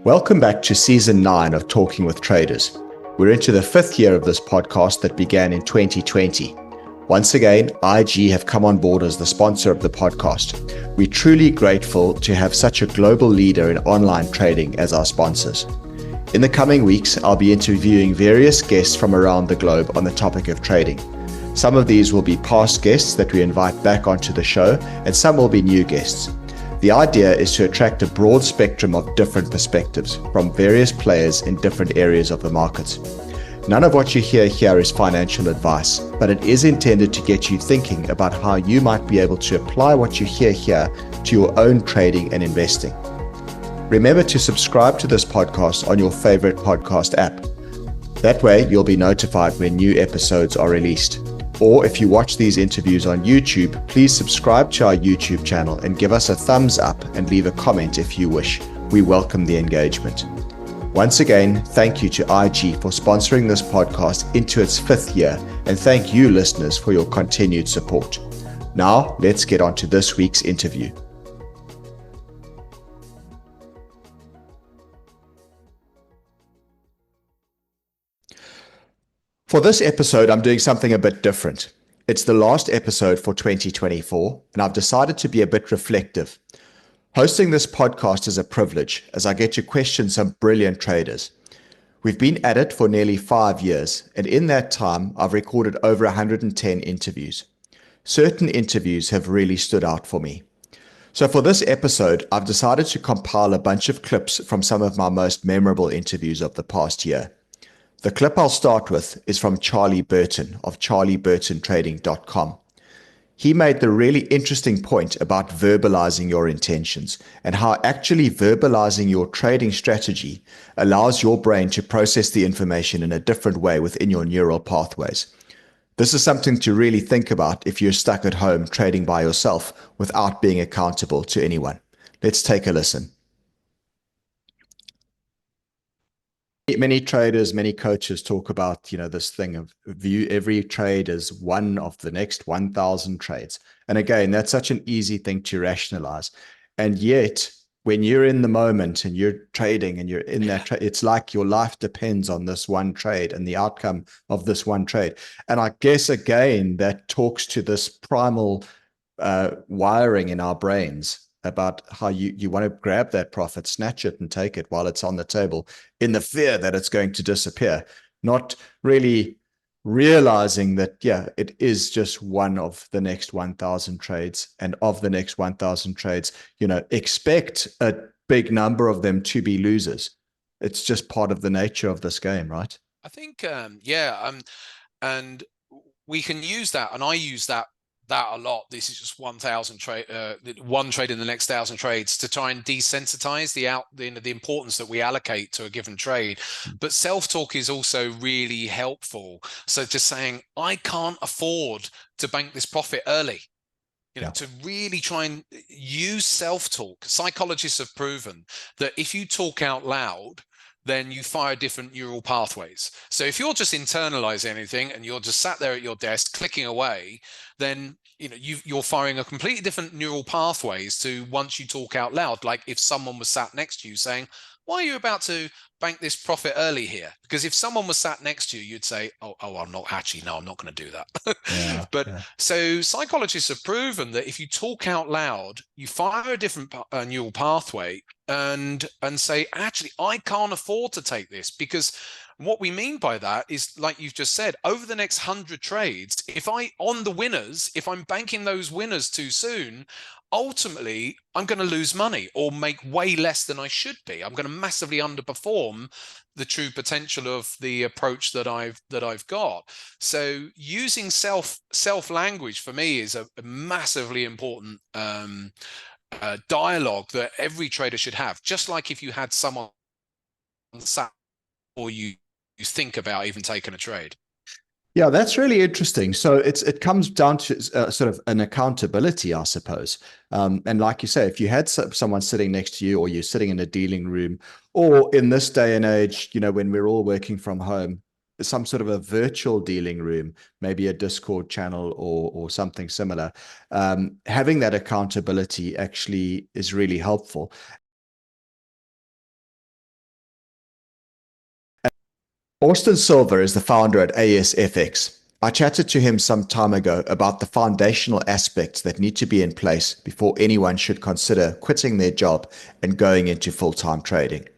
Welcome back to Season 9 of Talking with Traders. We're into the 5th year of this podcast that began in 2020. Once again, IG have come on board as the sponsor of the podcast. We're truly grateful to have such a global leader in online trading as our sponsors. In the coming weeks, I'll be interviewing various guests from around the globe on the topic of trading. Some of these will be past guests that we invite back onto the show, and some will be new guests. The idea is to attract a broad spectrum of different perspectives from various players in different areas of the market. None of what you hear here is financial advice, but it is intended to get you thinking about how you might be able to apply what you hear here to your own trading and investing. Remember to subscribe to this podcast on your favorite podcast app. That way, you'll be notified when new episodes are released. Or if you watch these interviews on YouTube, please subscribe to our YouTube channel and give us a thumbs up and leave a comment if you wish. We welcome the engagement. Once again, thank you to IG for sponsoring this podcast into its 5th year, and thank you listeners for your continued support. Now, let's get on to this week's interview. For this episode, I'm doing something a bit different. It's the last episode for 2024, and I've decided to be a bit reflective. Hosting this podcast is a privilege, as I get to question some brilliant traders. We've been at it for nearly 5 years, and in that time, I've recorded over 110 interviews. Certain interviews have really stood out for me. So for this episode, I've decided to compile a bunch of clips from some of my most memorable interviews of the past year. The clip I'll start with is from Charlie Burton of charlieburtontrading.com. He made the really interesting point about verbalizing your intentions and how actually verbalizing your trading strategy allows your brain to process the information in a different way within your neural pathways. This is something to really think about if you're stuck at home trading by yourself without being accountable to anyone. Let's take a listen. Many traders, many coaches talk about, this thing of view every trade as one of the next 1,000 trades. And again, that's such an easy thing to rationalize. And yet, when you're in the moment and you're trading and you're in that trade, it's like your life depends on this one trade and the outcome of this one trade. And I guess, again, that talks to this primal wiring in our brains about how you want to grab that profit, snatch it and take it while it's on the table in the fear that it's going to disappear, not really realizing that, it is just one of the next 1,000 trades. And of the next 1,000 trades, expect a big number of them to be losers. It's just part of the nature of this game, right? I think, and we can use that, and I use that a lot. This is just 1,000 trade, one trade in the next 1,000 trades to try and desensitize the importance that we allocate to a given trade. But self-talk is also really helpful. So just saying, I can't afford to bank this profit early. To really try and use self-talk. Psychologists have proven that if you talk out loud, then you fire different neural pathways. So if you're just internalizing anything and you're just sat there at your desk clicking away, then you're firing a completely different neural pathways to once you talk out loud. Like if someone was sat next to you saying, why are you about to bank this profit early here? Because if someone was sat next to you, you'd say, I'm not going to do that. So psychologists have proven that if you talk out loud, you fire a different neural pathway and say, actually, I can't afford to take this. Because what we mean by that is, like you've just said, over the next 100 trades, if I'm banking those winners too soon, ultimately I'm going to lose money or make way less than I should be. I'm going to massively underperform the true potential of the approach that I've got. So using self language for me is a massively important dialogue that every trader should have. Just like if you had someone sat or you think about even taking a trade. Yeah, that's really interesting. So it comes down to sort of an accountability, I suppose. And like you say, if you had someone sitting next to you, or you're sitting in a dealing room, or in this day and age, when we're all working from home, some sort of a virtual dealing room, maybe a Discord channel or something similar, having that accountability actually is really helpful. Austin Silver is the founder at ASFX. I chatted to him some time ago about the foundational aspects that need to be in place before anyone should consider quitting their job and going into full-time trading.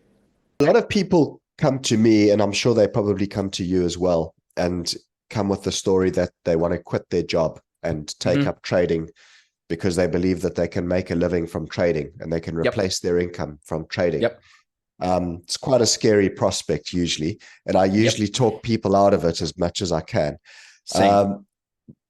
A lot of people come to me, and I'm sure they probably come to you as well, and come with the story that they want to quit their job and take up trading because they believe that they can make a living from trading and they can replace their income from trading. It's quite a scary prospect usually, and I usually talk people out of it as much as I can.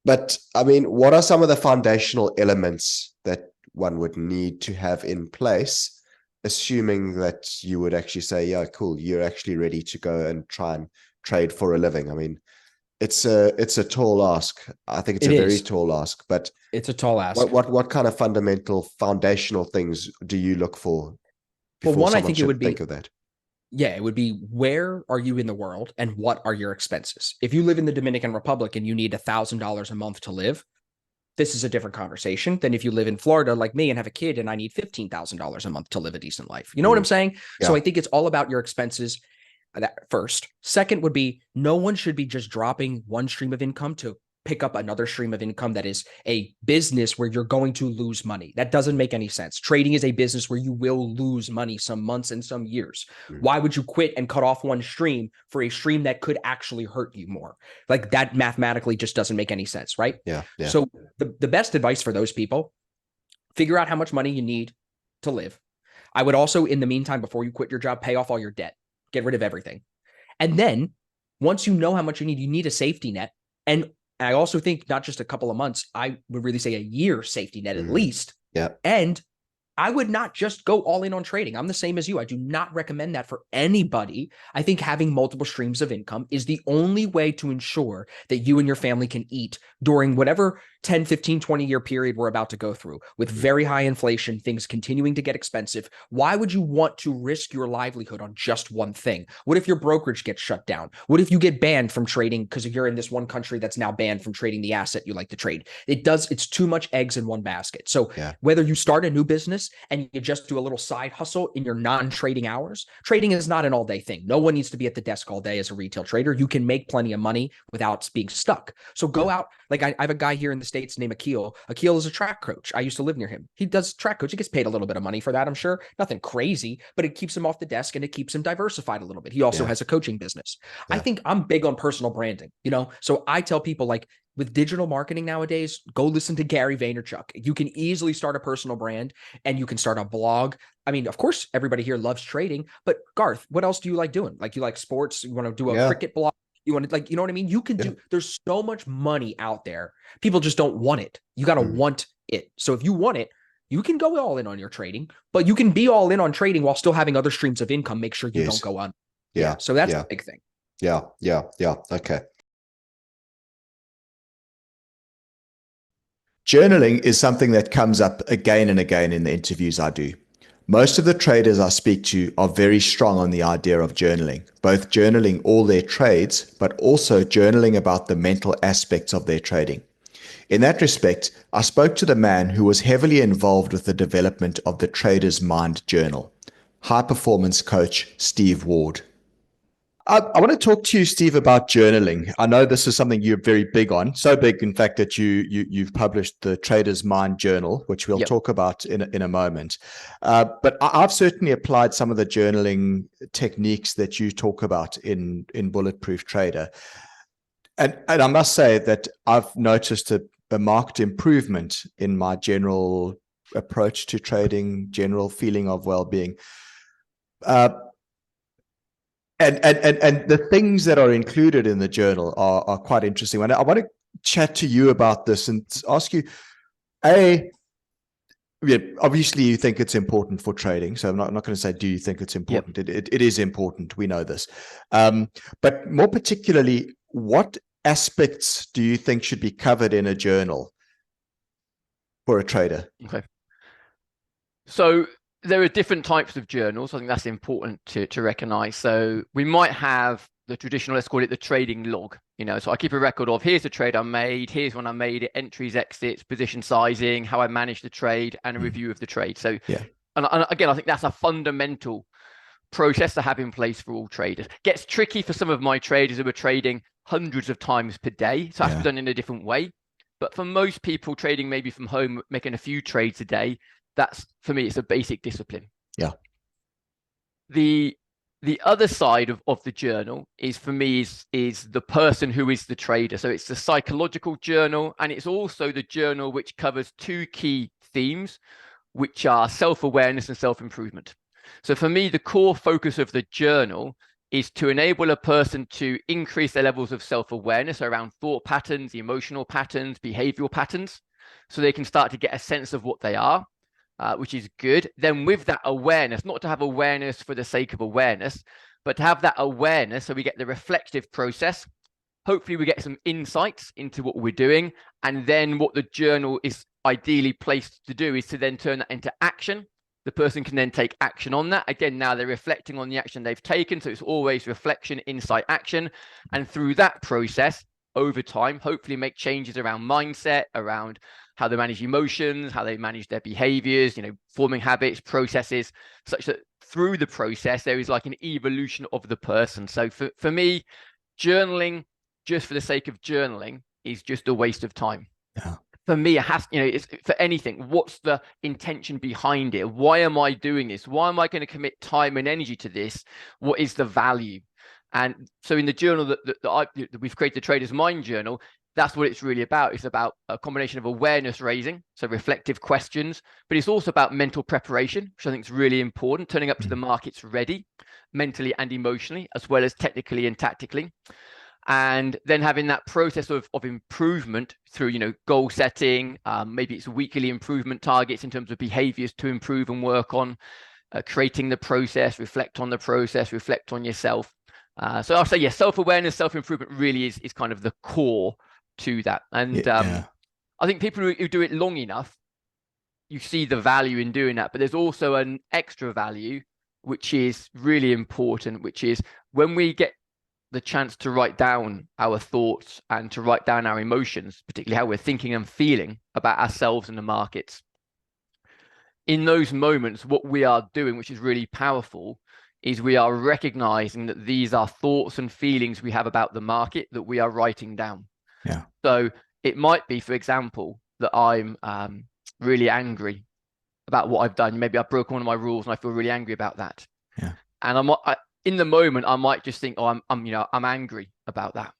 But I mean, what are some of the foundational elements that one would need to have in place, assuming that you would actually say, yeah, cool, you're actually ready to go and try and trade for a living? I mean, it's a tall ask. I think it's a very tall ask, but it's a tall ask. What kind of fundamental foundational things do you look for? Well, one, I think it would be, think of that. Yeah, it would be, where are you in the world and what are your expenses? If you live in the Dominican Republic and you need $1,000 a month to live, this is a different conversation than if you live in Florida like me and have a kid and I need $15,000 a month to live a decent life. You know what I'm saying? Yeah. So I think it's all about your expenses. That first. Second would be, no one should be just dropping one stream of income to pick up another stream of income that is a business where you're going to lose money. That doesn't make any sense. Trading is a business where you will lose money some months and some years. Why would you quit and cut off one stream for a stream that could actually hurt you more? Like, that mathematically just doesn't make any sense, right? Yeah. So the best advice for those people, figure out how much money you need to live. I would also, in the meantime, before you quit your job, pay off all your debt. Get rid of everything. And then once you know how much you need a safety net. And I also think not just a couple of months, I would really say a year safety net at least. Yeah. And I would not just go all in on trading. I'm the same as you. I do not recommend that for anybody. I think having multiple streams of income is the only way to ensure that you and your family can eat during whatever 10, 15, 20-year period we're about to go through with very high inflation, things continuing to get expensive. Why would you want to risk your livelihood on just one thing? What if your brokerage gets shut down? What if you get banned from trading because you're in this one country that's now banned from trading the asset you like to trade? It's too much eggs in one basket. So whether you start a new business and you just do a little side hustle in your non-trading hours, trading is not an all-day thing. No one needs to be at the desk all day as a retail trader. You can make plenty of money without being stuck. So go out. Like, I have a guy here in the States named Akil. Akil is a track coach. I used to live near him. He does track coach. He gets paid a little bit of money for that, I'm sure. Nothing crazy, but it keeps him off the desk and it keeps him diversified a little bit. He also has a coaching business. I think I'm big on personal branding, So I tell people, like, with digital marketing nowadays, go listen to Gary Vaynerchuk. You can easily start a personal brand and you can start a blog. I mean, of course, everybody here loves trading, but Garth, what else do you like doing? Like, you like sports? You want to do a cricket blog? You want to, like, you know what I mean? You can do, there's so much money out there. People just don't want it. You got to want it. So if you want it, you can go all in on your trading, but you can be all in on trading while still having other streams of income. Make sure you don't go on. So that's a big thing. Yeah. Okay. Journaling is something that comes up again and again in the interviews I do. Most of the traders I speak to are very strong on the idea of journaling, both journaling all their trades, but also journaling about the mental aspects of their trading. In that respect, I spoke to the man who was heavily involved with the development of the Trader's Mind Journal, high performance coach Steve Ward. I want to talk to you, Steve, about journaling. I know this is something you're very big on, so big, in fact, that you've published the Trader's Mind Journal, which we'll talk about in a moment. But I've certainly applied some of the journaling techniques that you talk about in Bulletproof Trader. And I must say that I've noticed a marked improvement in my general approach to trading, general feeling of well-being. And the things that are included in the journal are quite interesting. And I want to chat to you about this and ask you, obviously you think it's important for trading. So I'm not going to say, do you think it's important? It is important. We know this. But more particularly, what aspects do you think should be covered in a journal for a trader? Okay. So there are different types of journals. I think that's important to recognize. So we might have the traditional, let's call it the trading log, so I keep a record of, here's the trade I made, here's when I made it, entries, exits, position sizing, how I managed the trade, and a review of the trade. So, and again, I think that's a fundamental process to have in place for all traders. Gets tricky for some of my traders who are trading hundreds of times per day, so it has to be done in a different way. But for most people trading maybe from home, making a few trades a day, that's, for me, it's a basic discipline. Yeah. The other side of the journal is, for me, is the person who is the trader. So it's the psychological journal, and it's also the journal which covers two key themes, which are self-awareness and self-improvement. So for me, the core focus of the journal is to enable a person to increase their levels of self-awareness around thought patterns, emotional patterns, behavioral patterns, so they can start to get a sense of what they are, which is good. Then with that awareness, not to have awareness for the sake of awareness, but to have that awareness so we get the reflective process. Hopefully we get some insights into what we're doing. And then what the journal is ideally placed to do is to then turn that into action. The person can then take action on that. Again, now they're reflecting on the action they've taken. So it's always reflection, insight, action. And through that process, over time, hopefully make changes around mindset, around how they manage emotions, how they manage their behaviors, forming habits, processes, such that through the process, there is like an evolution of the person. So for me, journaling just for the sake of journaling is just a waste of time. Yeah. For me, it has, it's for anything. What's the intention behind it? Why am I doing this? Why am I going to commit time and energy to this? What is the value? And so in the journal that we've created, the Trader's Mind Journal, that's what it's really about. It's about a combination of awareness raising, so reflective questions, but it's also about mental preparation, which I think is really important, turning up to the markets ready, mentally and emotionally, as well as technically and tactically. And then having that process of improvement through, goal setting, maybe it's weekly improvement targets in terms of behaviors to improve and work on, creating the process, reflect on the process, reflect on yourself. So I'll say, yes, self-awareness, self-improvement really is kind of the core to that. And I think people who do it long enough, you see the value in doing that. But there's also an extra value, which is really important, which is when we get the chance to write down our thoughts and to write down our emotions, particularly how we're thinking and feeling about ourselves and the markets. In those moments, what we are doing, which is really powerful, is we are recognizing that these are thoughts and feelings we have about the market that we are writing down. Yeah. So it might be, for example, that I'm really angry about what I've done. Maybe I've broken one of my rules and I feel really angry about that. Yeah. And in the moment, I might just think, oh, I'm angry about that.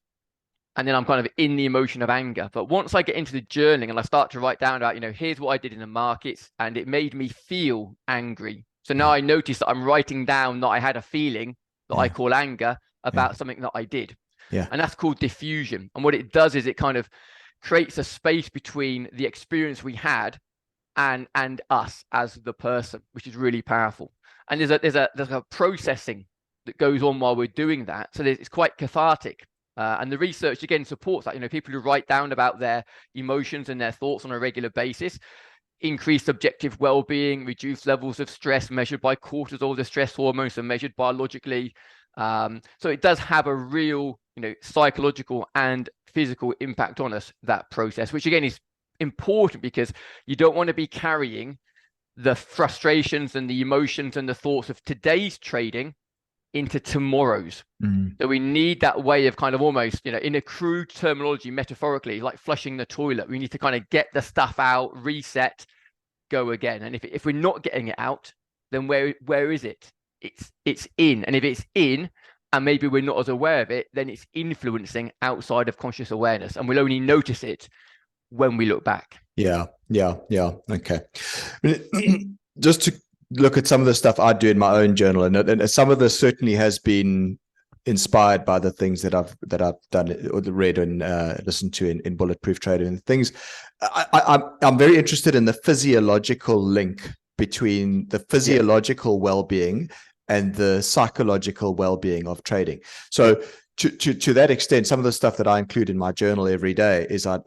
And then I'm kind of in the emotion of anger. But once I get into the journaling and I start to write down about, here's what I did in the markets and it made me feel angry. So now I notice that I'm writing down that I had a feeling that I call anger about something that I did. Yeah. And that's called diffusion. And what it does is it kind of creates a space between the experience we had and us as the person, which is really powerful. And there's a processing that goes on while we're doing that. So it's quite cathartic. And the research, again, supports that. People who write down about their emotions and their thoughts on a regular basis, increased subjective well-being, reduced levels of stress measured by cortisol, the stress hormones are measured biologically. So it does have a real, psychological and physical impact on us, that process, which again is important because you don't want to be carrying the frustrations and the emotions and the thoughts of today's trading into tomorrow's. So we need that way of kind of almost, in a crude terminology, metaphorically, like flushing the toilet. We need to kind of get the stuff out, reset, go again. And if we're not getting it out, then where is it? It's in. And if it's in, and maybe we're not as aware of it, then it's influencing outside of conscious awareness. And we'll only notice it when we look back. Yeah. Okay. Just to look at some of the stuff I do in my own journal, and some of this certainly has been inspired by the things that I've done or read and listened to in Bulletproof Trading and things. I'm very interested in the physiological link between the physiological well-being and the psychological well-being of trading. So to that extent, some of the stuff that I include in my journal every day is I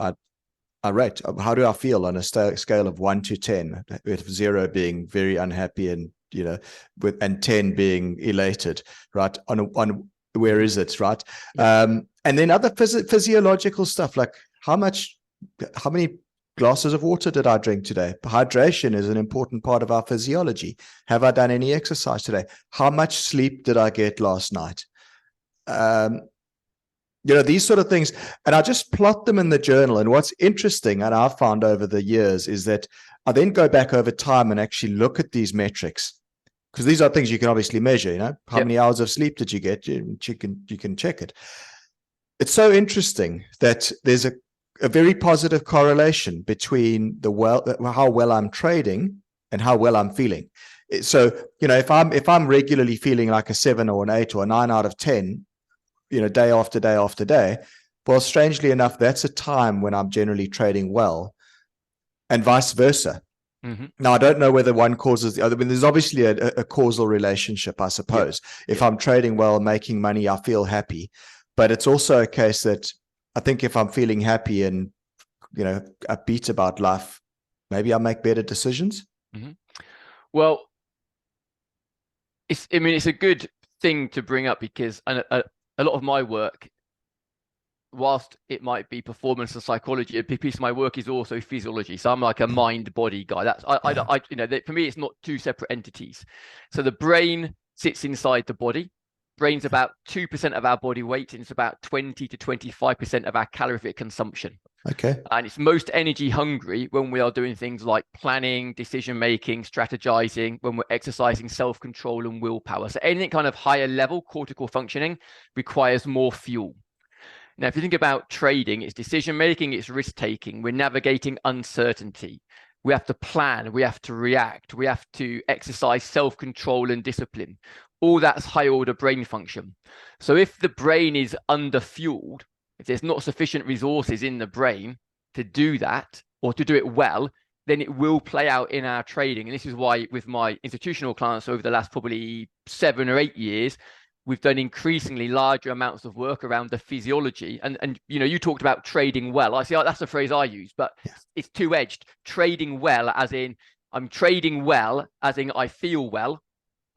rate how do I feel on a scale of 1 to 10, with 0 being very unhappy and and 10 being elated, right? On where is it, right? And then other physiological stuff like how many glasses of water did I drink today? Hydration is an important part of our physiology. Have I done any exercise today? How much sleep did I get last night? These sort of things. And I just plot them in the journal. And what's interesting, and I've found over the years, is that I then go back over time and actually look at these metrics, because these are things you can obviously measure. How many hours of sleep did you get? You can check it. It's so interesting that there's a very positive correlation between how well I'm trading and how well I'm feeling. So, if I'm regularly feeling like a 7 or an 8 or a 9 out of 10, day after day after day, well, strangely enough, that's a time when I'm generally trading well, and vice versa. Mm-hmm. Now, I don't know whether one causes the other. I mean, there's obviously a causal relationship, I suppose. If I'm trading well, making money, I feel happy. But it's also a case that I think if I'm feeling happy and, upbeat about life, maybe I make better decisions. Mm-hmm. Well, it's a good thing to bring up, because a lot of my work, whilst it might be performance and psychology, a big piece of my work is also physiology. So I'm like a mind-body guy. For me, it's not two separate entities. So the brain sits inside the body. Brain's about 2% of our body weight, and it's about 20 to 25% of our calorific consumption. Okay. And it's most energy hungry when we are doing things like planning, decision making, strategizing, when we're exercising self-control and willpower. So anything kind of higher level cortical functioning requires more fuel. Now, if you think about trading, it's decision making, it's risk taking. We're navigating uncertainty. We have to plan, we have to react, we have to exercise self-control and discipline. All that's high order brain function. So if the brain is underfueled, if there's not sufficient resources in the brain to do that or to do it well, then it will play out in our trading. And this is why with my institutional clients over the last probably 7 or 8 years, we've done increasingly larger amounts of work around the physiology. And you talked about trading well. I see that's the phrase I use, but it's two-edged. Trading well, as in I'm trading well, as in I feel well,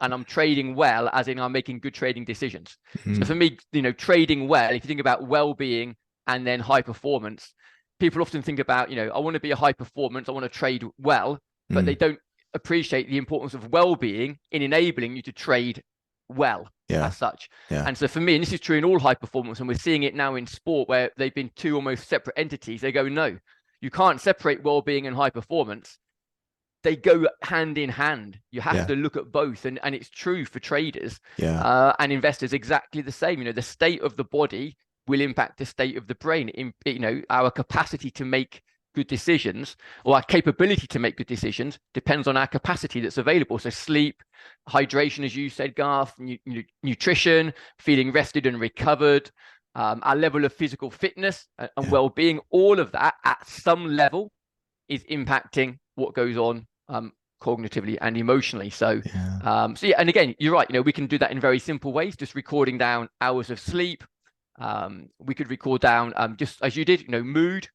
and I'm trading well, as in I'm making good trading decisions. Mm-hmm. So for me, trading well, if you think about well-being and then high performance, people often think about, I want to be a high performance, I want to trade well, but they don't appreciate the importance of well-being in enabling you to trade well as such. And so for me, and this is true in all high performance, and we're seeing it now in sport where they've been two almost separate entities. They go, no, you can't separate well-being and high performance. They go hand in hand. You have to look at both, and it's true for traders and investors exactly the same. The state of the body will impact the state of the brain. Our capacity to make good decisions, or our capability to make good decisions, depends on our capacity that's available. So sleep, hydration, as you said, Garth, nutrition, feeling rested and recovered, our level of physical fitness and well-being, all of that at some level is impacting what goes on cognitively and emotionally. So and again, you're right, we can do that in very simple ways, just recording down hours of sleep. We could record down just as you did, mood.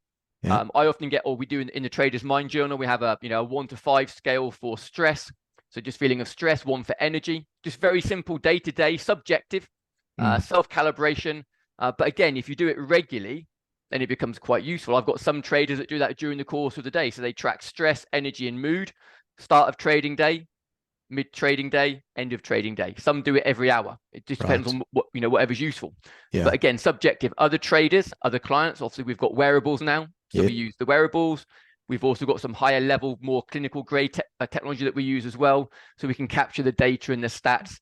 I often get, or we do in the Trader's Mind Journal, we have a 1 to 5 scale for stress. So just feeling of stress, 1 for energy, just very simple day-to-day, subjective, self-calibration. But again, if you do it regularly, then it becomes quite useful. I've got some traders that do that during the course of the day. So they track stress, energy, and mood, start of trading day, mid trading day, end of trading day. Some do it every hour. It just depends on what, whatever's useful. But again, subjective. Other traders, other clients, obviously we've got wearables now. So we use the wearables. We've also got some higher level, more clinical grade technology that we use as well. So we can capture the data and the stats.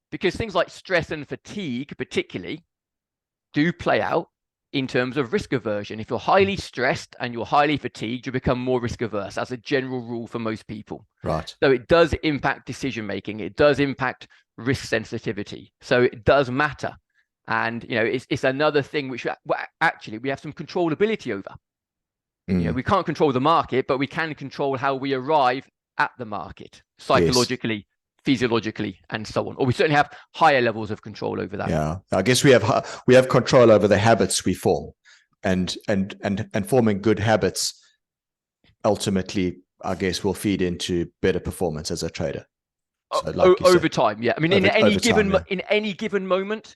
Because things like stress and fatigue particularly do play out in terms of risk aversion. If you're highly stressed and you're highly fatigued, you become more risk averse as a general rule for most people. Right. So it does impact decision making. It does impact risk sensitivity. So it does matter. And, it's another thing which actually we have some controllability over. We can't control the market, but we can control how we arrive at the market psychologically, physiologically, and so on. Or we certainly have higher levels of control over that. Yeah, I guess we have control over the habits we form, and forming good habits ultimately, I guess, will feed into better performance as a trader. So over time, yeah. I mean, in any given moment,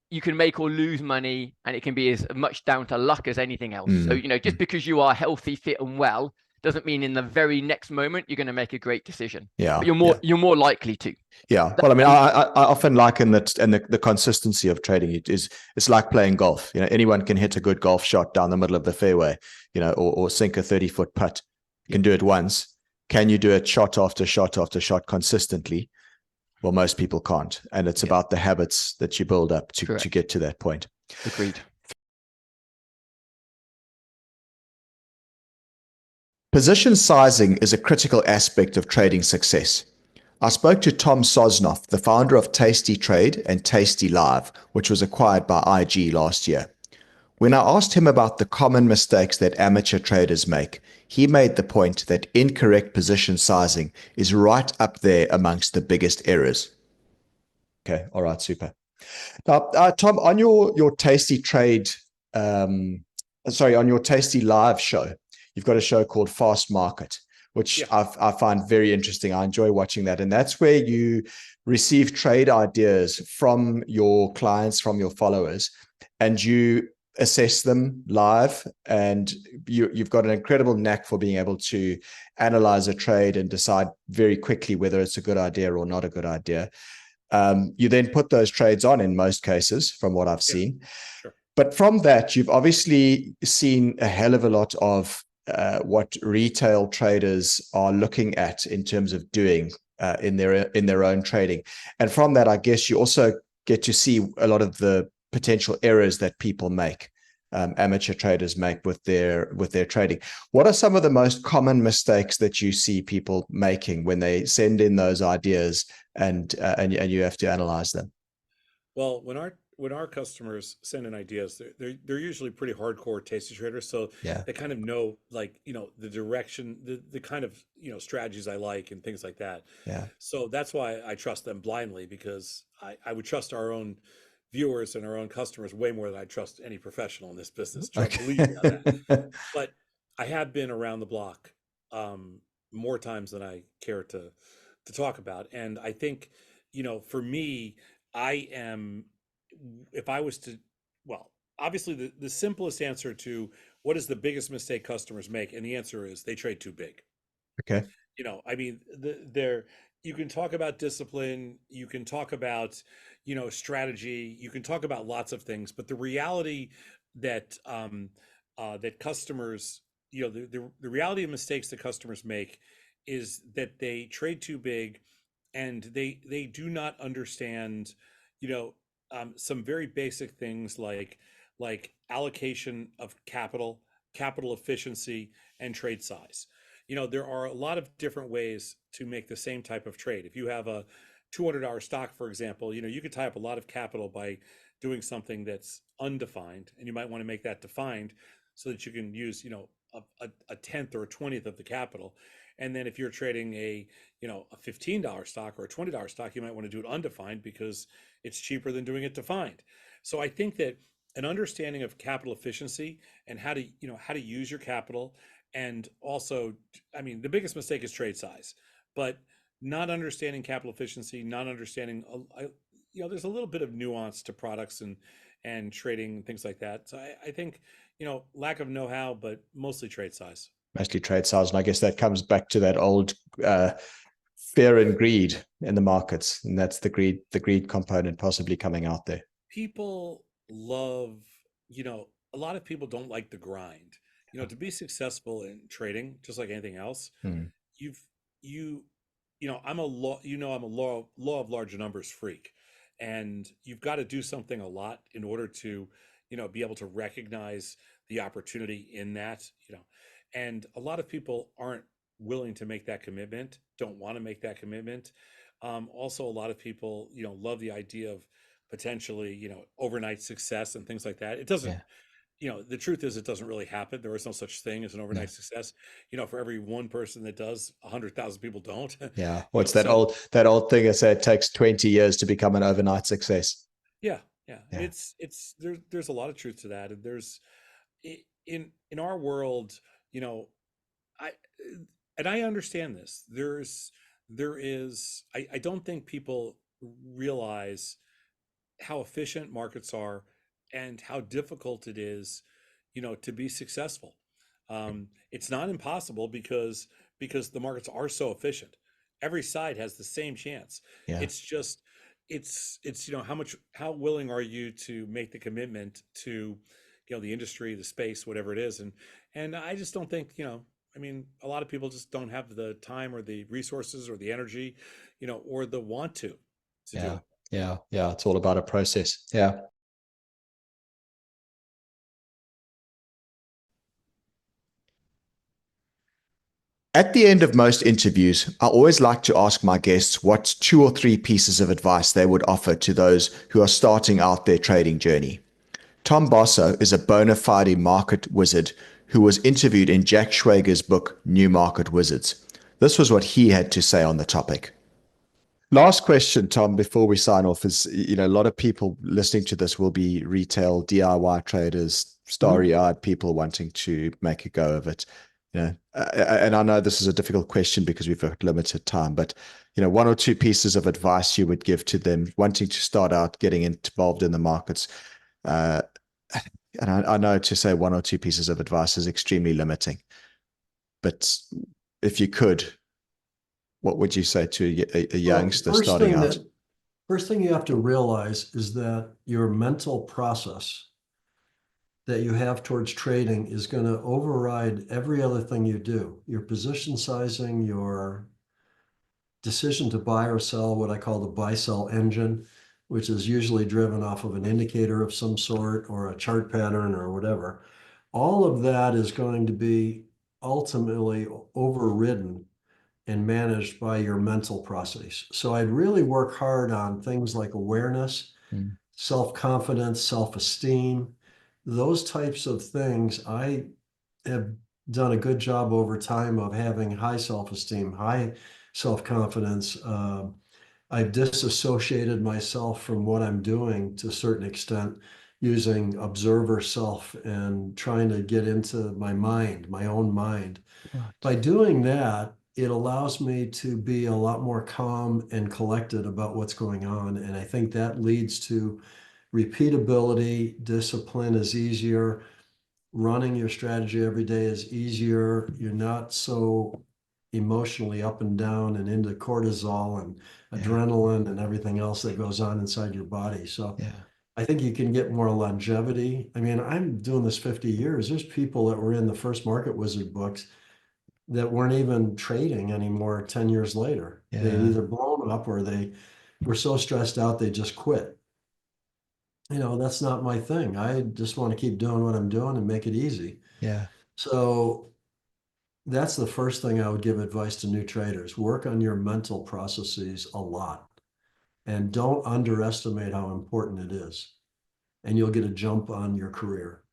you can make or lose money, and it can be as much down to luck as anything else. So, Mm. you know, just because you are healthy, fit, and well doesn't mean in the very next moment you're going to make a great decision. Yeah. But you're more likely to. Yeah. Well, I mean, I often liken that, and the consistency of trading it is, it's like playing golf. You know, anyone can hit a good golf shot down the middle of the fairway, you know, or sink a 30-foot putt. You can do it once. Can you do it shot after shot after shot consistently? Well, most people can't. And it's about the habits that you build up to get to that point. Agreed. Position sizing is a critical aspect of trading success. I spoke to Tom Sosnoff, the founder of Tasty Trade and Tasty Live, which was acquired by IG last year. When I asked him about the common mistakes that amateur traders make, he made the point that incorrect position sizing is right up there amongst the biggest errors. Okay, all right, super. Now, Tom, on your Tasty Trade, on your Tasty Live show, you've got a show called Fast Market, which I find very interesting. I enjoy watching that. And that's where you receive trade ideas from your clients, from your followers, and you assess them live. And you've got an incredible knack for being able to analyze a trade and decide very quickly whether it's a good idea or not a good idea. You then put those trades on in most cases, from what I've seen. Sure. But from that, you've obviously seen a hell of a lot of what retail traders are looking at in terms of doing in their own trading. And from that, I guess you also get to see a lot of the potential errors that people make, amateur traders make with their trading. What are some of the most common mistakes that you see people making when they send in those ideas and you have to analyze them? Well, when our customers send in ideas, they're usually pretty hardcore tasty traders, so they kind of know, like, you know, the direction, the kind of, you know, strategies I like and things like that. Yeah. So that's why I trust them blindly, because I would trust our own viewers and our own customers way more than I trust any professional in this business. Believe me on that. But I have been around the block more times than I care to talk about, and I think, you know, for me, I am, if I was to, well, obviously the simplest answer to what is the biggest mistake customers make, and the answer is they trade too big. Okay. You know, I mean, you can talk about discipline, you can talk about, you know, strategy, you can talk about lots of things, but the reality that that customers, you know, the reality of mistakes that customers make is that they trade too big, and they do not understand, you know, some very basic things like allocation of capital, capital efficiency, and trade size. You know, there are a lot of different ways to make the same type of trade. If you have a $200 stock, for example, you know, you could tie up a lot of capital by doing something that's undefined, and you might want to make that defined so that you can use, you know, a tenth or a 20th of the capital. And then if you're trading a, you know, a $15 stock or a $20 stock, you might want to do it undefined because it's cheaper than doing it defined. So I think that an understanding of capital efficiency and how to, you know, how to use your capital, and also, I mean, the biggest mistake is trade size, but not understanding capital efficiency, not understanding, you know, there's a little bit of nuance to products and trading and things like that. So I think, you know, lack of know-how, but mostly trade size. Mostly trade size. And I guess that comes back to that old fear and greed in the markets. And that's the greed component possibly coming out there. People love, you know, a lot of people don't like the grind. You know, to be successful in trading, just like anything else, you know, I'm a law of large numbers freak, and you've got to do something a lot in order to, you know, be able to recognize the opportunity in that, you know, and a lot of people aren't willing to make that commitment, don't want to make that commitment. Also, a lot of people, you know, love the idea of potentially, you know, overnight success and things like that. It doesn't, you know, the truth is it doesn't really happen. There is no such thing as an overnight success. You know, for every one person that does, 100,000 people don't. Yeah. What's that old thing that said it takes 20 years to become an overnight success? Yeah. It's there's a lot of truth to that. And there's in our world, you know, I understand this. I don't think people realize how efficient markets are and how difficult it is, to be successful. It's not impossible because the markets are so efficient. Every side has the same chance. Yeah. It's just it's how willing are you to make the commitment to the industry, the space, whatever it is. And I just don't think, I mean, a lot of people just don't have the time or the resources or the energy, or the want to do Yeah. it. Yeah. It's all about a process. Yeah. At the end of most interviews, I always like to ask my guests what 2 or 3 pieces of advice they would offer to those who are starting out their trading journey. Tom Basso is a bona fide market wizard who was interviewed in Jack Schwager's book, New Market Wizards. This was what he had to say on the topic. Last question, Tom, before we sign off is, a lot of people listening to this will be retail DIY traders, starry-eyed people wanting to make a go of it. And I know this is a difficult question because we've got limited time, but 1 or 2 pieces of advice you would give to them wanting to start out getting involved in the markets. And I know to say 1 or 2 pieces of advice is extremely limiting, but if you could, what would you say to a youngster starting out? First thing you have to realize is that your mental process that you have towards trading is going to override every other thing you do. Your position sizing, your decision to buy or sell, what I call the buy-sell engine, which is usually driven off of an indicator of some sort or a chart pattern or whatever. All of that is going to be ultimately overridden and managed by your mental process. So I'd really work hard on things like awareness, self-confidence, self-esteem, those types of things. I have done a good job over time of having high self-esteem, high self-confidence. I've disassociated myself from what I'm doing to a certain extent using observer self and trying to get into my mind, my own mind. Right. By doing that, it allows me to be a lot more calm and collected about what's going on. And I think that leads to repeatability. Discipline is easier. Running your strategy every day is easier. You're not so emotionally up and down and into cortisol and adrenaline and everything else that goes on inside your body. So I think you can get more longevity. I mean, I'm doing this 50 years. There's people that were in the first Market Wizard books that weren't even trading anymore 10 years later. They'd either blown up or they were so stressed out they just quit. That's not my thing. I just want to keep doing what I'm doing and make it easy. Yeah. So that's the first thing I would give advice to new traders. Work on your mental processes a lot and don't underestimate how important it is. And you'll get a jump on your career.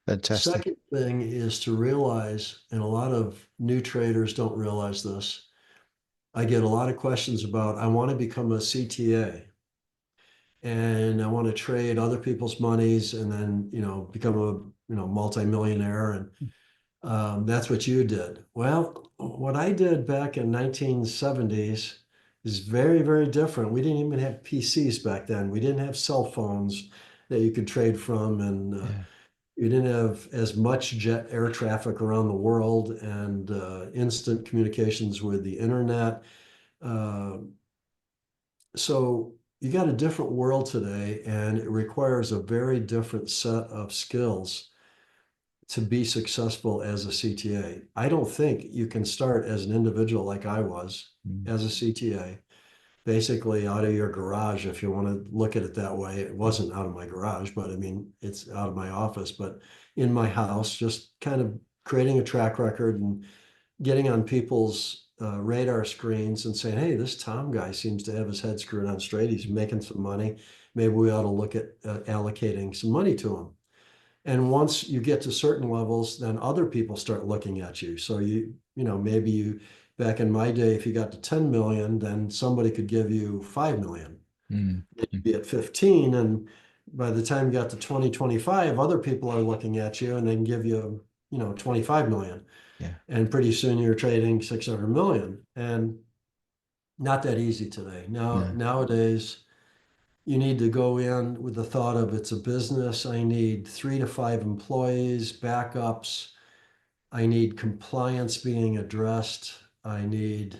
Fantastic. Second thing is to realize, and a lot of new traders don't realize this, I get a lot of questions about, I want to become a CTA and I want to trade other people's monies and then, become a, multimillionaire. And that's what you did. Well, what I did back in 1970s is very, very different. We didn't even have PCs back then. We didn't have cell phones that you could trade from. And you didn't have as much jet air traffic around the world and instant communications with the internet. So you got a different world today, and it requires a very different set of skills to be successful as a CTA. I don't think you can start as an individual like I was as a CTA, basically out of your garage, if you want to look at it that way. It wasn't out of my garage, but I mean, it's out of my office, but in my house, just kind of creating a track record and getting on people's radar screens and saying, hey, this Tom guy seems to have his head screwed on straight. He's making some money. Maybe we ought to look at allocating some money to him. And once you get to certain levels, then other people start looking at you. So maybe you, back in my day, if you got to 10 million, then somebody could give you 5 million. You'd be at 15. And by the time you got to 2025, other people are looking at you and they can give you, 25 million. And pretty soon you're trading 600 million. And not that easy today. Nowadays, you need to go in with the thought of it's a business. I need 3 to 5 employees, backups. I need compliance being addressed. I need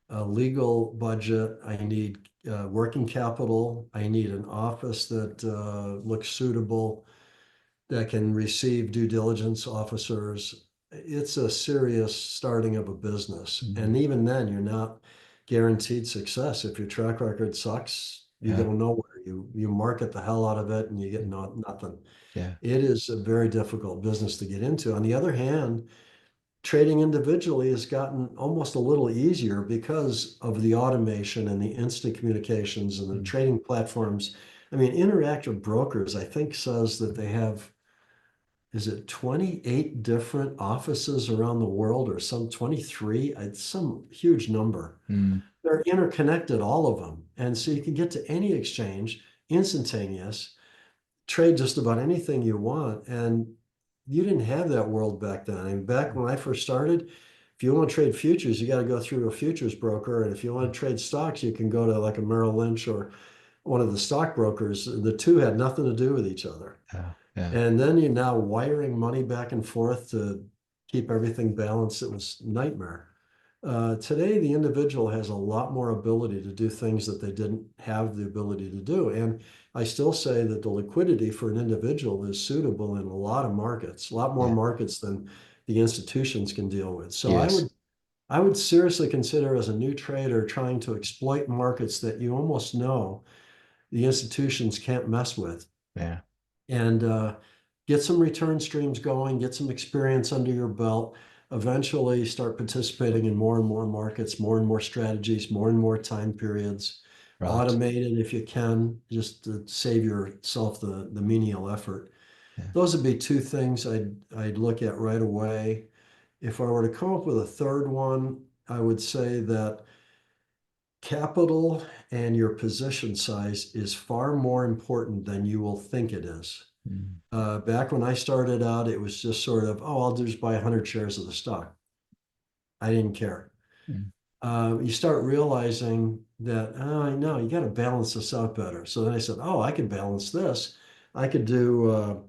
a legal budget. I need working capital. I need an office that looks suitable, that can receive due diligence officers. It's a serious starting of a business. And even then, you're not guaranteed success. If your track record sucks, you go nowhere. You market the hell out of it and you get nothing. Yeah. It is a very difficult business to get into. On the other hand, trading individually has gotten almost a little easier because of the automation and the instant communications and the trading platforms. I mean, Interactive Brokers, I think, says that they have, is it 28 different offices around the world, or some 23? It's some huge number. They're interconnected, all of them. And so you can get to any exchange, instantaneous, trade just about anything you want. And you didn't have that world back then. I mean, back when I first started, if you want to trade futures, you got to go through a futures broker. And if you want to trade stocks, you can go to like a Merrill Lynch or one of the stockbrokers. The two had nothing to do with each other. And then you're now wiring money back and forth to keep everything balanced. It was a nightmare. Today, the individual has a lot more ability to do things that they didn't have the ability to do. And I still say that the liquidity for an individual is suitable in a lot of markets, a lot more markets than the institutions can deal with. So I would seriously consider, as a new trader, trying to exploit markets that you almost know the institutions can't mess with. And get some return streams going, get some experience under your belt, eventually start participating in more and more markets, more and more strategies, more and more time periods. Automate it if you can, just to save yourself the menial effort. Those would be two things I'd look at right away. If I were to come up with a third one, I would say that capital and your position size is far more important than you will think it is. Back when I started out, it was just sort of, oh, I'll just buy 100 shares of the stock. I didn't care. You start realizing that, no, you got to balance this out better. So then I said, oh, I could balance this. I could do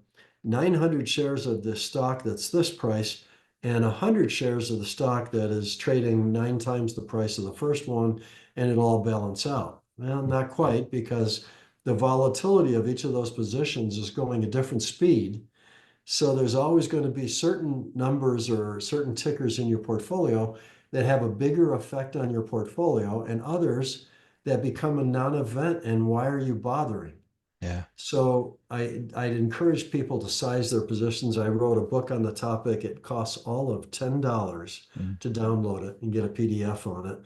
900 shares of this stock that's this price and 100 shares of the stock that is trading 9 times the price of the first one, and it'll all balance out. Well, not quite, because the volatility of each of those positions is going a different speed. So there's always going to be certain numbers or certain tickers in your portfolio that have a bigger effect on your portfolio, and others that become a non-event. And why are you bothering? So I'd encourage people to size their positions. I wrote a book on the topic. It costs all of $10 to download it and get a PDF on it.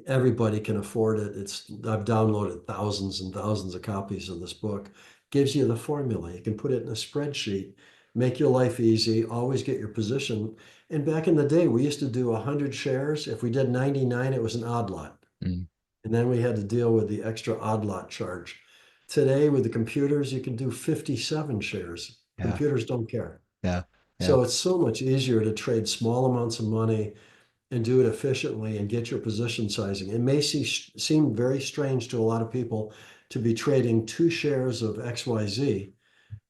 Everybody can afford it. I've downloaded thousands and thousands of copies of this book. Gives you the formula. You can put it in a spreadsheet, make your life easy, always get your position. And back in the day, we used to do 100 shares. If we did 99, it was an odd lot. And then we had to deal with the extra odd lot charge. Today, with the computers, you can do 57 shares. Computers don't care. So it's so much easier to trade small amounts of money and do it efficiently and get your position sizing. It may seem very strange to a lot of people to be trading 2 shares of XYZ,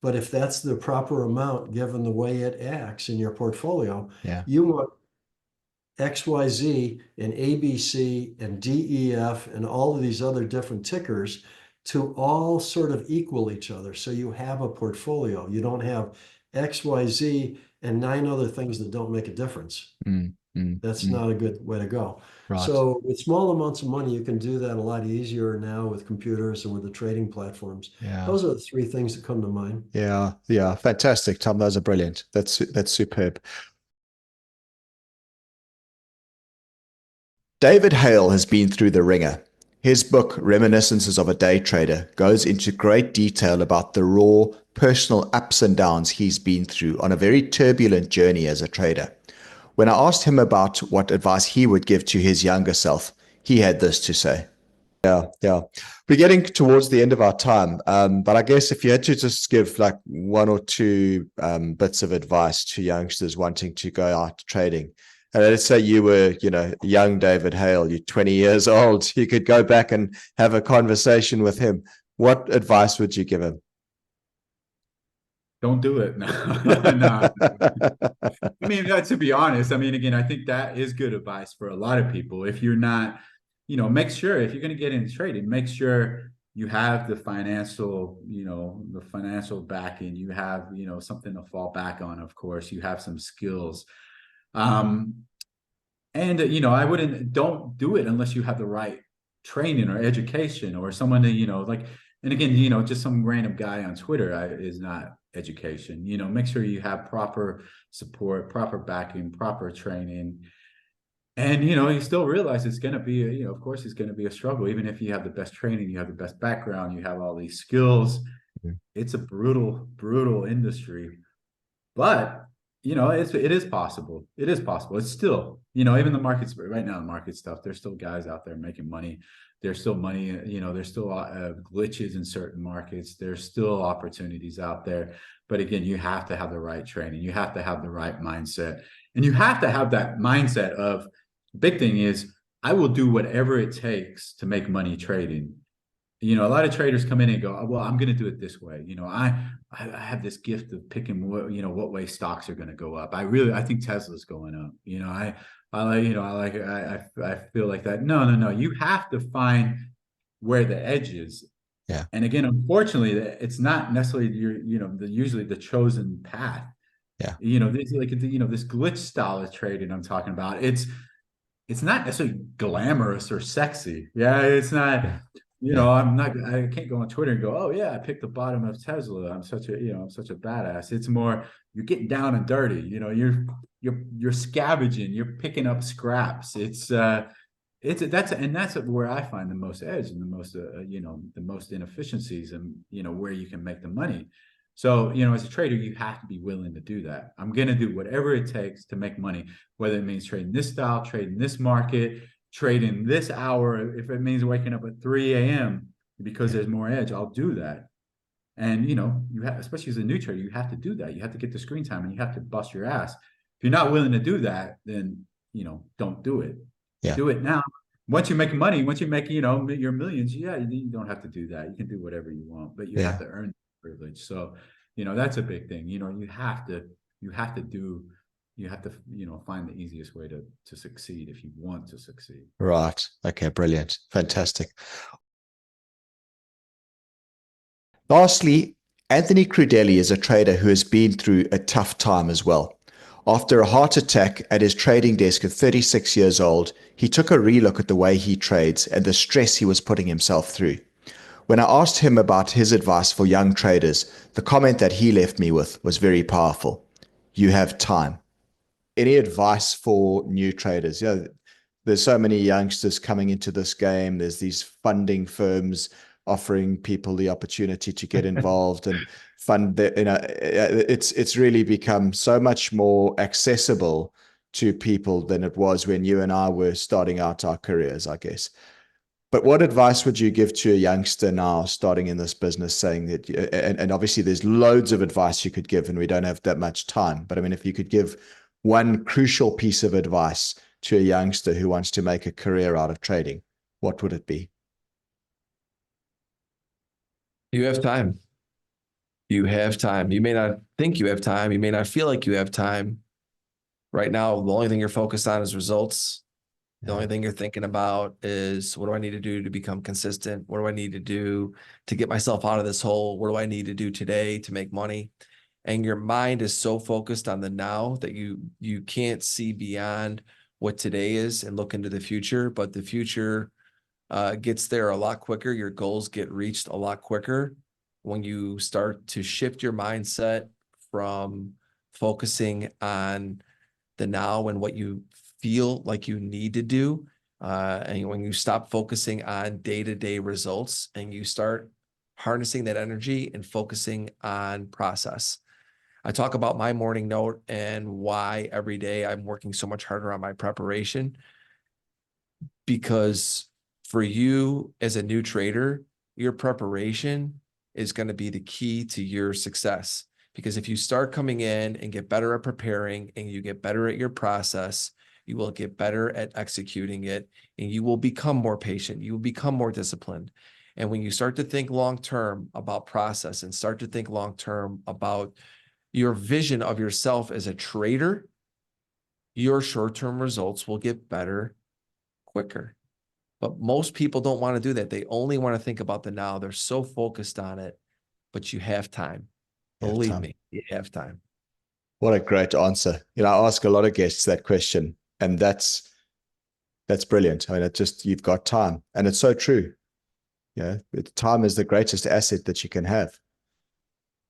but if that's the proper amount, given the way it acts in your portfolio, you want XYZ and ABC and DEF and all of these other different tickers to all sort of equal each other. So you have a portfolio. You don't have XYZ and 9 other things that don't make a difference. That's not a good way to go. So with small amounts of money, you can do that a lot easier now with computers and with the trading platforms. Those are the 3 things that come to mind. Fantastic, Tom. Those are brilliant. That's superb. David Hale has been through the ringer. His book, Reminiscences of a Day Trader, goes into great detail about the raw, personal ups and downs he's been through on a very turbulent journey as a trader. When I asked him about what advice he would give to his younger self, he had this to say. We're getting towards the end of our time, but I guess if you had to just give like 1 or 2 bits of advice to youngsters wanting to go out trading, And let's say you were, young David Hale, you're 20 years old, you could go back and have a conversation with him. What advice would you give him? Don't do it. No. No. I mean, to be honest, I mean, again, I think that is good advice for a lot of people. If you're not, make sure if you're going to get into trading, make sure you have the financial backing, you have, something to fall back on. Of course, you have some skills. And, don't do it unless you have the right training or education or someone to, and again, just some random guy on Twitter is not education. Make sure you have proper support, proper backing, proper training. And, you still realize it's going to be, of course, it's going to be a struggle. Even if you have the best training, you have the best background, you have all these skills. It's a brutal, brutal industry. But, it is possible. It is possible. It's still, even the markets right now, the market stuff, there's still guys out there making money. There's still money, there's still glitches in certain markets. There's still opportunities out there. But again, you have to have the right training. You have to have the right mindset. And you have to have that mindset of, big thing is, I will do whatever it takes to make money trading. A lot of traders come in and go, well, I'm going to do it this way. I have this gift of picking what way stocks are going to go up. I think Tesla's going up. I feel like that. No. You have to find where the edge is. Yeah. And again, unfortunately, it's not necessarily usually the chosen path. Yeah. This this glitch style of trading I'm talking about. It's not necessarily glamorous or sexy. Yeah. It's not. Yeah. I can't go on Twitter and go, oh yeah, I picked the bottom of Tesla. I'm such a badass. It's more, you're getting down and dirty. You're scavenging. You're picking up scraps. That's where I find the most edge and the most inefficiencies and where you can make the money. So as a trader, you have to be willing to do that. I'm going to do whatever it takes to make money, whether it means trading this style, trading this market, trading this hour. If it means waking up at 3 a.m. because there's more edge, I'll do that. And you have, especially as a new trader, you have to do that. You have to get the screen time and you have to bust your ass. If you're not willing to do that, then don't do it. Yeah. Do it now. Once you make money, once you make your millions, you don't have to do that. You can do whatever you want, but you have to earn the privilege. So that's a big thing. You have to find the easiest way to succeed if you want to succeed. Right. Okay, brilliant. Fantastic. Lastly, Anthony Crudelli is a trader who has been through a tough time as well. After a heart attack at his trading desk at 36 years old, he took a relook at the way he trades and the stress he was putting himself through. When I asked him about his advice for young traders, the comment that he left me with was very powerful. You have time. Any advice for new traders? There's so many youngsters coming into this game. There's these funding firms offering people the opportunity to get involved and fund. It's really become so much more accessible to people than it was when you and I were starting out our careers, I guess. But what advice would you give to a youngster now starting in this business, saying that, and obviously there's loads of advice you could give and we don't have that much time, but I mean, if you could give one crucial piece of advice to a youngster who wants to make a career out of trading, what would it be? You have time. You have time. You may not think you have time. You may not feel like you have time. Right now, the only thing you're focused on is results. The only thing you're thinking about is, what do I need to do to become consistent? What do I need to do to get myself out of this hole? What do I need to do today to make money? And your mind is so focused on the now that you can't see beyond what today is and look into the future. But the future gets there a lot quicker. Your goals get reached a lot quicker when you start to shift your mindset from focusing on the now and what you feel like you need to do. And when you stop focusing on day-to-day results and you start harnessing that energy and focusing on process. I talk about my morning note and why every day I'm working so much harder on my preparation, because for you as a new trader, your preparation is going to be the key to your success. Because if you start coming in and get better at preparing and you get better at your process, You will get better at executing it, and you will become more patient. You will become more disciplined. And when you start to think long-term about process and start to think long-term about your vision of yourself as a trader, your short-term results will get better quicker. But most people don't want to do that. They only want to think about the now. They're so focused on it, but you have time. Believe me, you have time. What a great answer. You know, I ask a lot of guests that question, and that's brilliant. I mean, you've got time, and it's so true. Yeah, time is the greatest asset that you can have.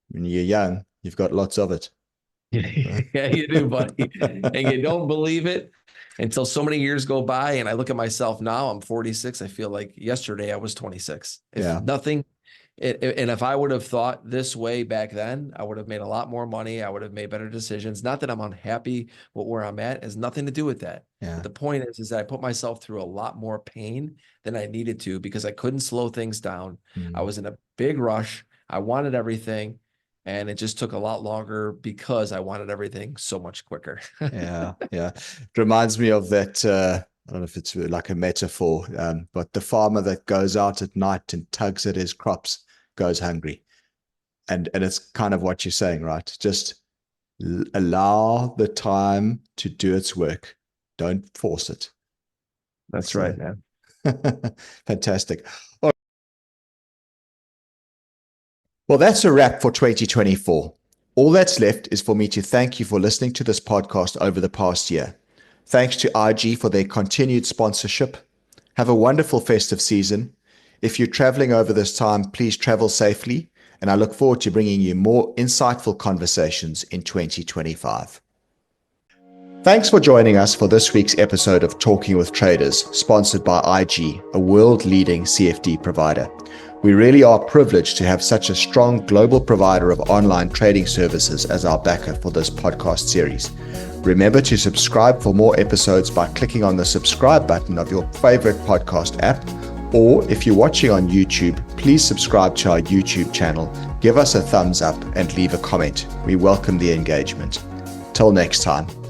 When you're young, you've got lots of it. Yeah, you do, buddy. And you don't believe it until so many years go by. And I look at myself now, I'm 46. I feel like yesterday I was 26. And if I would have thought this way back then, I would have made a lot more money. I would have made better decisions. Not that I'm unhappy with where I'm at. It has nothing to do with that. Yeah. But the point is that I put myself through a lot more pain than I needed to because I couldn't slow things down. I was in a big rush. I wanted everything. And it just took a lot longer because I wanted everything so much quicker. Yeah. It reminds me of that, I don't know if it's like a metaphor, but the farmer that goes out at night and tugs at his crops goes hungry. And it's kind of what you're saying, right? Just allow the time to do its work. Don't force it. That's right, man. Fantastic. Well, that's a wrap for 2024. All that's left is for me to thank you for listening to this podcast over the past year. Thanks to IG for their continued sponsorship. Have a wonderful festive season. If you're traveling over this time, please travel safely, and I look forward to bringing you more insightful conversations in 2025. Thanks for joining us for this week's episode of Talking with Traders, sponsored by IG, a world-leading CFD provider. We really are privileged to have such a strong global provider of online trading services as our backer for this podcast series. Remember to subscribe for more episodes by clicking on the subscribe button of your favorite podcast app, or if you're watching on YouTube, please subscribe to our YouTube channel, give us a thumbs up, and leave a comment. We welcome the engagement. Till next time.